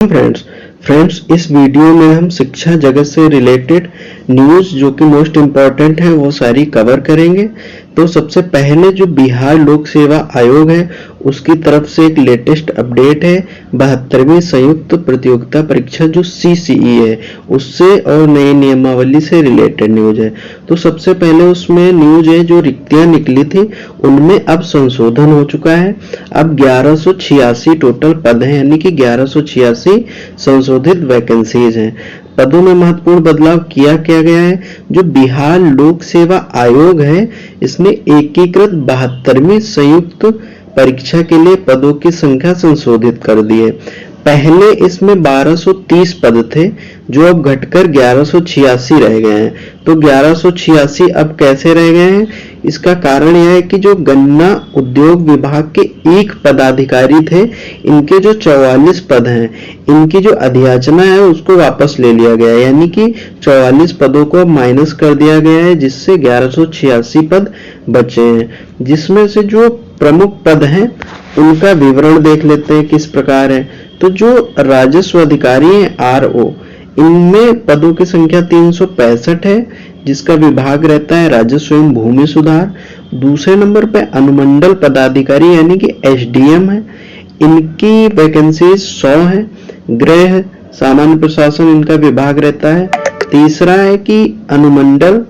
Friends friends इस video में हम शिक्षा जगत से रिलेटेड न्यूज़ जो कि मोस्ट इम्पॉर्टेंट है वो सारी कवर करेंगे। तो सबसे पहले जो बिहार लोक सेवा आयोग है उसकी तरफ से एक लेटेस्ट अपडेट है 72वीं संयुक्त प्रतियोगिता परीक्षा जो CCE है उससे और नई नियमावली से रिलेटेड न्यूज है। तो सबसे पहले उसमें न्यूज है जो रिक्तियां निकली थी उनमें अब संशोधन हो चुका है। अब 1186 टोटल पद हैं, यानी कि 1186 संशोधित वैकेंसीज हैं। पदों में महत्वपूर्ण बदलाव किया गया है। जो बिहार लोक सेवा आयोग है इसने एकीकृत 72वीं संयुक्त परीक्षा के लिए पदों की संख्या संशोधित कर दी है। पहले इसमें 1230 पद थे जो अब घटकर 1186 रह गए हैं। तो 1186 अब कैसे रह गए हैं, इसका कारण यह है कि जो गन्ना उद्योग विभाग के एक पदाधिकारी थे इनके जो 44 पद हैं इनकी जो अधियाचना है उसको वापस ले लिया गया है, यानी कि 44 पदों को अब माइनस कर दिया गया है जिससे 1186 पद बचे हैं। जिसमें से जो प्रमुख पद हैं उनका विवरण देख लेते हैं किस प्रकार है। तो जो राजस्व अधिकारी हैं RO इनमें पदों की संख्या 365 है जिसका विभाग रहता है राजस्व एवं भूमि सुधार। दूसरे नंबर पे अनुमंडल पदाधिकारी यानी कि SDM है, इनकी वैकेंसी 100 है। गृह सामान्य प्रशासन इनका विभाग रहता है। तीसरा है कि अनुमंडल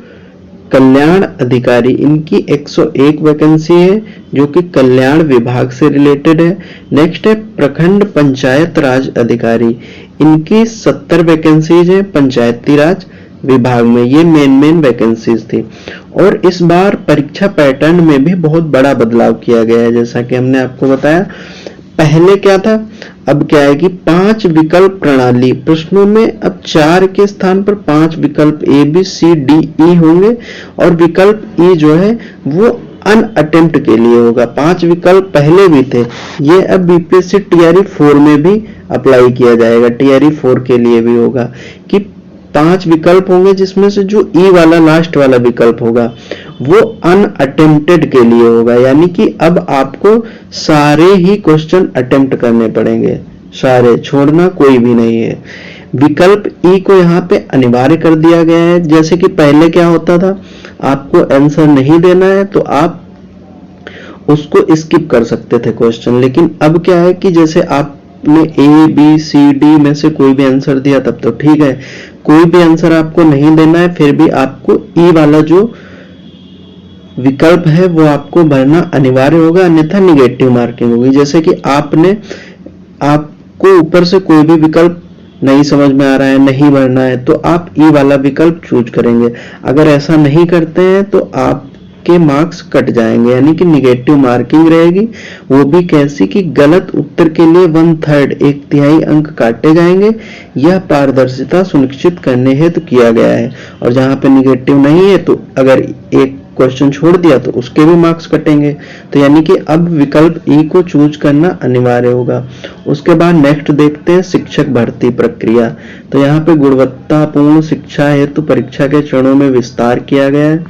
कल्याण अधिकारी इनकी 101 वैकेंसी है जो कि कल्याण विभाग से रिलेटेड है। नेक्स्ट है प्रखंड पंचायत राज अधिकारी, इनकी 70 वैकेंसीज है पंचायती राज विभाग में। ये मेन वैकेंसीज थी। और इस बार परीक्षा पैटर्न में भी बहुत बड़ा बदलाव किया गया है। जैसा कि हमने आपको बताया पहले क्या था, अब क्या है कि 5 विकल्प प्रणाली, प्रश्नों में अब 4 के स्थान पर 5 विकल्प ABCDE होंगे और विकल्प E जो है वो अनअटेम्प्ट के लिए होगा। 5 विकल्प पहले भी थे, ये अब BPSC TRE 4 में भी अप्लाई किया जाएगा। TRE 4 के लिए भी होगा कि 5 विकल्प होंगे जिसमें से जो E वाला लास्ट वाला विकल्प होगा वो अनअटेम्प्टेड के लिए होगा, यानी कि अब आपको सारे ही क्वेश्चन अटेम्प्ट करने पड़ेंगे, सारे, छोड़ना कोई भी नहीं है। विकल्प E को यहाँ पे अनिवार्य कर दिया गया है। जैसे कि पहले क्या होता था, आपको आंसर नहीं देना है तो आप उसको स्किप कर सकते थे क्वेश्चन, लेकिन अब क्या है कि जैसे आपने ABCD में से कोई भी आंसर दिया तब तो ठीक है, कोई भी आंसर आपको नहीं देना है फिर भी आपको E वाला जो विकल्प है वो आपको भरना अनिवार्य होगा, अन्यथा निगेटिव मार्किंग होगी। जैसे कि आपको ऊपर से कोई भी विकल्प नहीं समझ में आ रहा है, नहीं भरना है, तो आप E वाला विकल्प चूज करेंगे। अगर ऐसा नहीं करते हैं तो आपके मार्क्स कट जाएंगे, यानी कि निगेटिव मार्किंग रहेगी। वो भी कैसी कि गलत उत्तर के लिए 1/3 1/3 अंक काटे जाएंगे। यह पारदर्शिता सुनिश्चित करने हेतु किया गया है। और जहां पे निगेटिव नहीं है तो अगर एक क्वेश्चन छोड़ दिया तो उसके भी मार्क्स कटेंगे। तो यानी कि अब विकल्प E को चूज करना अनिवार्य होगा। उसके बाद नेक्स्ट देखते हैं शिक्षक भर्ती प्रक्रिया। तो यहाँ पे गुणवत्तापूर्ण शिक्षा हेतु परीक्षा के चरणों में विस्तार किया गया है।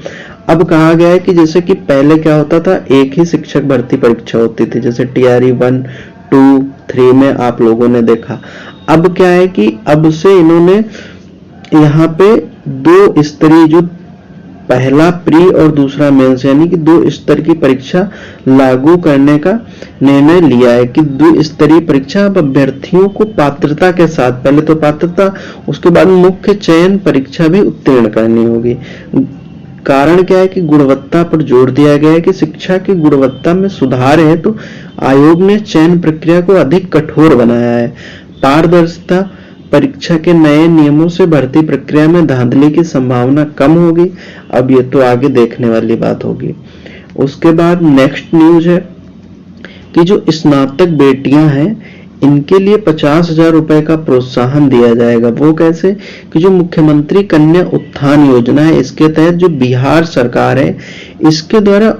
अब कहा गया है कि जैसे कि पहले क्या होता था, एक ही शिक्षक भर्ती परीक्षा होती थी, जैसे TRE 1, 2, 3 में आप लोगों ने देखा। अब क्या है कि अब से इन्होंने यहाँ पे 2 स्तरीय, जो पहला प्री और दूसरा मेंस, यानी कि 2 स्तर की परीक्षा लागू करने का निर्णय लिया है कि 2 स्तरीय परीक्षा अब अभ्यर्थियों को पात्रता के साथ, पहले तो पात्रता उसके बाद मुख्य चयन परीक्षा भी उत्तीर्ण करनी होगी। कारण क्या है कि गुणवत्ता पर जोर दिया गया है कि शिक्षा की गुणवत्ता में सुधार है तो आयोग ने चयन प्रक्रिया को अधिक कठोर बनाया है। पारदर्शिता, परीक्षा के नए नियमों से भर्ती प्रक्रिया में धांधली की संभावना कम होगी। अब ये तो आगे देखने वाली बात होगी। उसके बाद नेक्स्ट न्यूज है कि जो स्नातक बेटियां हैं इनके लिए 50,000 रुपए का प्रोत्साहन दिया जाएगा। वो कैसे कि जो मुख्यमंत्री कन्या उत्थान योजना है इसके तहत जो बिहार सरकार है इसके द्वारा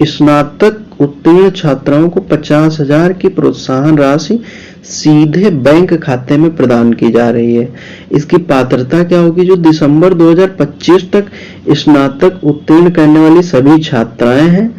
स्नातक उत्तीर्ण छात्राओं को 50,000 की प्रोत्साहन राशि सीधे बैंक खाते में प्रदान की जा रही है। इसकी पात्रता क्या होगी, जो दिसंबर 2025 तक स्नातक उत्तीर्ण करने वाली सभी छात्राएं हैं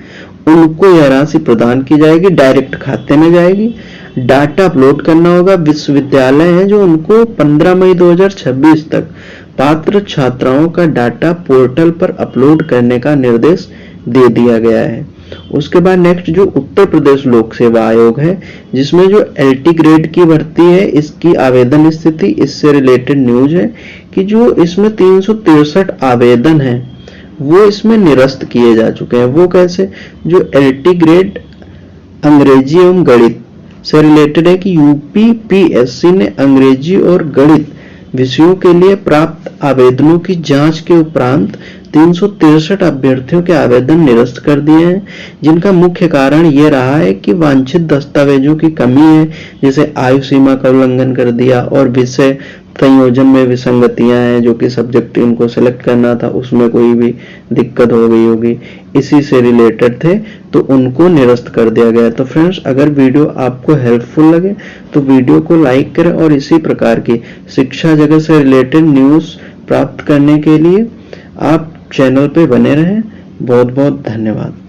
उनको यह राशि प्रदान की जाएगी, डायरेक्ट खाते में जाएगी। डाटा अपलोड करना होगा। विश्वविद्यालय है जो उनको 15 मई 2026 तक पात्र छात्राओं का डाटा पोर्टल पर अपलोड करने का निर्देश दे दिया गया है। उसके बाद नेक्स्ट जो उत्तर प्रदेश लोक सेवा आयोग है, जिसमें जो LT ग्रेड की भर्ती है, इसकी आवेदन स्थिति, इससे रिलेटेड न्यूज है कि जो इसमें 363 आवेदन है वो इसमें निरस्त किए जा चुके हैं। वो कैसे? जो LT ग्रेड अंग्रेजी एवं गणित से रिलेटेड है कि UPPSC ने अंग्रेजी और गणित विषयों के लिए प्राप्त आवेदनों की जांच के उपरांत 363 अभ्यर्थियों के आवेदन निरस्त कर दिए हैं, जिनका मुख्य कारण ये रहा है कि वांछित दस्तावेजों की कमी है, जैसे आयु सीमा का उल्लंघन कर दिया और विषय संयोजन में विसंगतियां हैं, जो कि सब्जेक्ट उनको सिलेक्ट करना था उसमें कोई भी दिक्कत हो गई होगी, इसी से रिलेटेड थे, तो उनको निरस्त कर दिया गया। तो फ्रेंड्स, अगर वीडियो आपको हेल्पफुल लगे तो वीडियो को लाइक करें और इसी प्रकार की शिक्षा जगत से रिलेटेड न्यूज प्राप्त करने के लिए आप चैनल पे बने रहें। बहुत बहुत धन्यवाद।